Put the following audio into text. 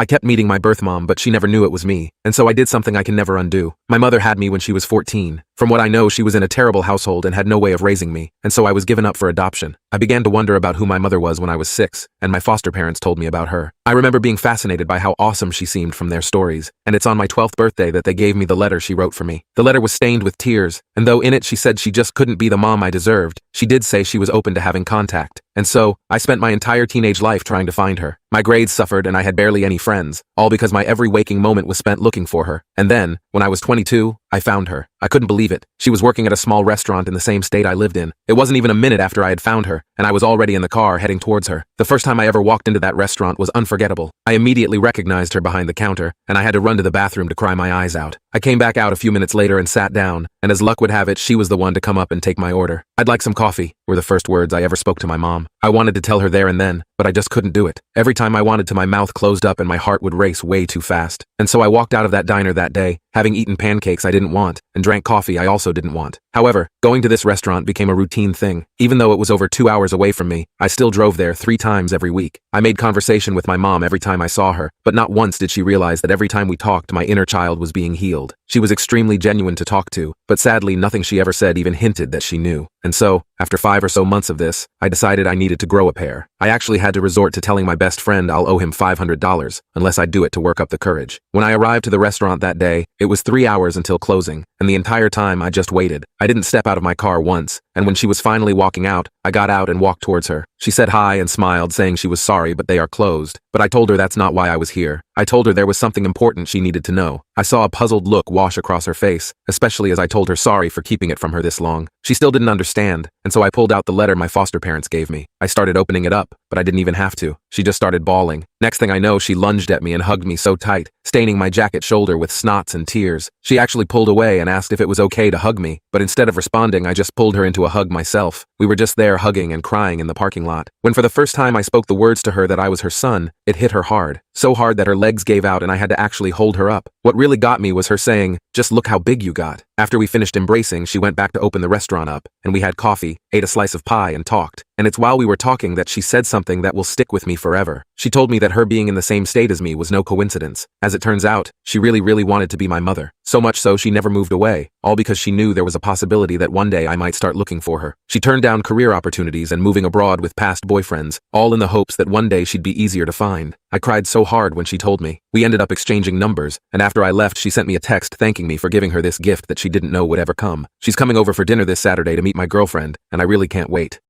I kept meeting my birth mom, but she never knew it was me, and so I did something I can never undo. My mother had me when she was 14. From what I know, she was in a terrible household and had no way of raising me, and so I was given up for adoption. I began to wonder about who my mother was when I was 6, and my foster parents told me about her. I remember being fascinated by how awesome she seemed from their stories, and it's on my 12th birthday that they gave me the letter she wrote for me. The letter was stained with tears, and though in it she said she just couldn't be the mom I deserved, she did say she was open to having contact. And so, I spent my entire teenage life trying to find her. My grades suffered and I had barely any friends, all because my every waking moment was spent looking for her. And then, when I was 22, I found her. I couldn't believe it. She was working at a small restaurant in the same state I lived in. It wasn't even a minute after I had found her, and I was already in the car heading towards her. The first time I ever walked into that restaurant was unforgettable. I immediately recognized her behind the counter, and I had to run to the bathroom to cry my eyes out. I came back out a few minutes later and sat down, and as luck would have it, she was the one to come up and take my order. "I'd like some coffee," were the first words I ever spoke to my mom. I wanted to tell her there and then, but I just couldn't do it. Every time I wanted to, my mouth closed up and my heart would race way too fast. And so I walked out of that diner that day, having eaten pancakes I didn't want, and drank coffee I also didn't want. However, going to this restaurant became a routine thing. Even though it was over 2 hours away from me, I still drove there 3 times every week. I made conversation with my mom every time I saw her, but not once did she realize that every time we talked, my inner child was being healed. She was extremely genuine to talk to, but sadly nothing she ever said even hinted that she knew. And so, after 5 or so months of this, I decided I needed to grow a pair. I actually had to resort to telling my best friend I'll owe him $500, unless I'd do it to work up the courage. When I arrived to the restaurant that day, it was 3 hours until closing, and the entire time I just waited. I didn't step out of my car once, and when she was finally walking out, I got out and walked towards her. She said hi and smiled, saying she was sorry but they are closed. But I told her that's not why I was here. I told her there was something important she needed to know. I saw a puzzled look wash across her face, especially as I told her sorry for keeping it from her this long. She still didn't understand, and so I pulled out the letter my foster parents gave me. I started opening it up, but I didn't even have to. She just started bawling. Next thing I know, she lunged at me and hugged me so tight, staining my jacket shoulder with snots and tears. She actually pulled away and asked if it was okay to hug me, but instead of responding, I just pulled her into a hug myself. We were just there hugging and crying in the parking lot. When for the first time I spoke the words to her that I was her son, it hit her hard. So hard that her legs gave out and I had to actually hold her up. What really got me was her saying, "Just look how big you got." After we finished embracing, she went back to open the restaurant up, and we had coffee, ate a slice of pie, and talked. And it's while we were talking that she said something that will stick with me forever. She told me that her being in the same state as me was no coincidence. As it turns out, she really wanted to be my mother. So much so she never moved away, all because she knew there was a possibility that one day I might start looking for her. She turned down career opportunities and moving abroad with past boyfriends, all in the hopes that one day she'd be easier to find. I cried so hard when she told me. We ended up exchanging numbers, and after I left, she sent me a text thanking me for giving her this gift that she didn't know would ever come. She's coming over for dinner this Saturday to meet my girlfriend, and I really can't wait.